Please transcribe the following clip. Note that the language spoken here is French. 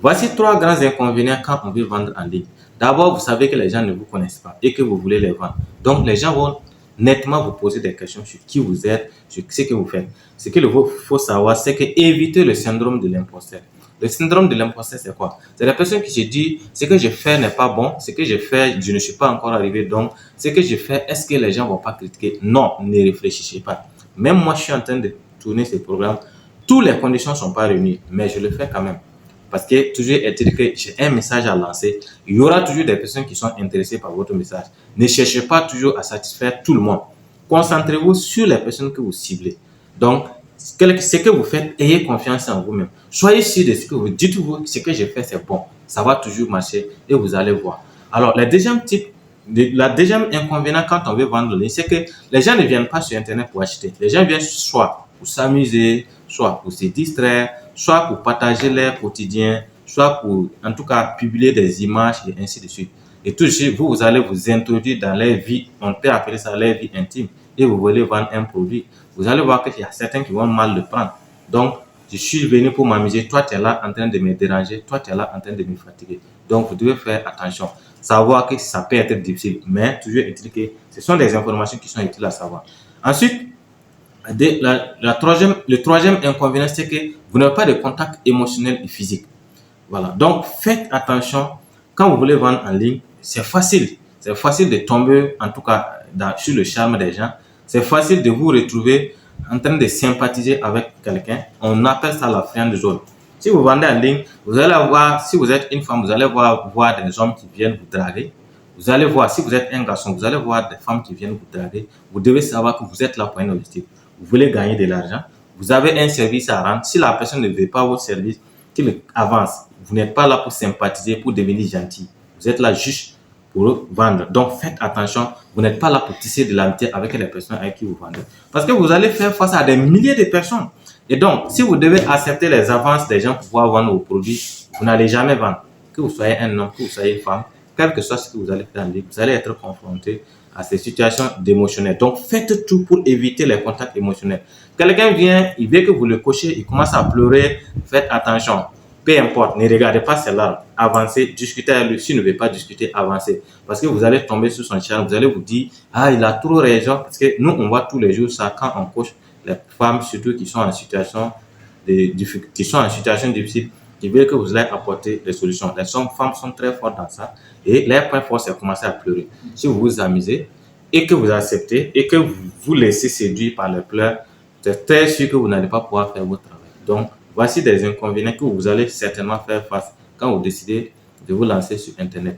Voici trois grands inconvénients quand on veut vendre en ligne. D'abord, vous savez que les gens ne vous connaissent pas et que vous voulez les vendre. Donc, les gens vont nettement vous poser des questions sur qui vous êtes, sur ce que vous faites. Ce qu'il faut savoir, c'est que éviter le syndrome de l'imposteur. Le syndrome de l'imposteur, c'est quoi? C'est la personne qui se dit, ce que je fais n'est pas bon, ce que je fais, je ne suis pas encore arrivé, donc ce que je fais, est-ce que les gens ne vont pas critiquer? Non, ne réfléchissez pas. Même moi, je suis en train de tourner ce programme. Toutes les conditions ne sont pas réunies, mais je le fais quand même. Parce que toujours est-il que j'ai un message à lancer, il y aura toujours des personnes qui sont intéressées par votre message. Ne cherchez pas toujours à satisfaire tout le monde. Concentrez-vous sur les personnes que vous ciblez. Donc, ce que vous faites, ayez confiance en vous-même. Soyez sûr de ce que vous dites. Vous, ce que j'ai fait, c'est bon. Ça va toujours marcher et vous allez voir. Alors, la deuxième inconvénient quand on veut vendre en ligne, c'est que les gens ne viennent pas sur Internet pour acheter. Les gens viennent soit pour s'amuser, soit pour se distraire, soit pour partager leur quotidien, soit pour, en tout cas, publier des images et ainsi de suite. Et tout de suite, vous allez vous introduire dans leur vie, on peut appeler ça leur vie intime, et vous voulez vendre un produit. Vous allez voir qu'il y a certains qui vont mal le prendre. Donc, je suis venu pour m'amuser, toi tu es là en train de me déranger, toi tu es là en train de me fatiguer. Donc, vous devez faire attention. Savoir que ça peut être difficile, mais toujours est-il que ce sont des informations qui sont utiles à savoir. Ensuite, le troisième inconvénient, c'est que vous n'avez pas de contact émotionnel et physique. Voilà. Donc, faites attention. Quand vous voulez vendre en ligne, c'est facile. C'est facile de tomber, en tout cas, sur le charme des gens. C'est facile de vous retrouver en train de sympathiser avec quelqu'un. On appelle ça la friend zone. Si vous vendez en ligne, vous allez voir, si vous êtes une femme, vous allez voir des hommes qui viennent vous draguer. Vous allez voir, si vous êtes un garçon, vous allez voir des femmes qui viennent vous draguer. Vous devez savoir que vous êtes là pour un objectif. Vous voulez gagner de l'argent. Vous avez un service à rendre. Si la personne ne veut pas votre service, qu'il avance. Vous n'êtes pas là pour sympathiser, pour devenir gentil. Vous êtes là juste pour vendre. Donc, faites attention. Vous n'êtes pas là pour tisser de l'amitié avec les personnes avec qui vous vendez. Parce que vous allez faire face à des milliers de personnes. Et donc, si vous devez accepter les avances des gens pour pouvoir vendre vos produits, vous n'allez jamais vendre. Que vous soyez un homme, que vous soyez une femme, quel que soit ce que vous allez faire en ligne, vous allez être confronté à ces situations d'émotionnel. Donc, faites tout pour éviter les contacts émotionnels. Quelqu'un vient, il veut que vous le cochez, il commence à pleurer, faites attention. Peu importe, ne regardez pas ses larmes, avancez, discutez avec lui. S'il ne veut pas discuter, avancez. Parce que vous allez tomber sur son charme, vous allez vous dire, ah, il a trop raison. Parce que nous, on voit tous les jours ça quand on coach les femmes, surtout qui sont en situation difficile, qui veulent que vous allez apporter des solutions. Les femmes sont très fortes dans ça. Et leur point fort, c'est de commencer à pleurer. Si vous vous amusez et que vous acceptez et que vous vous laissez séduire par les pleurs, c'est très sûr que vous n'allez pas pouvoir faire votre travail. Donc, voici des inconvénients que vous allez certainement faire face quand vous décidez de vous lancer sur Internet.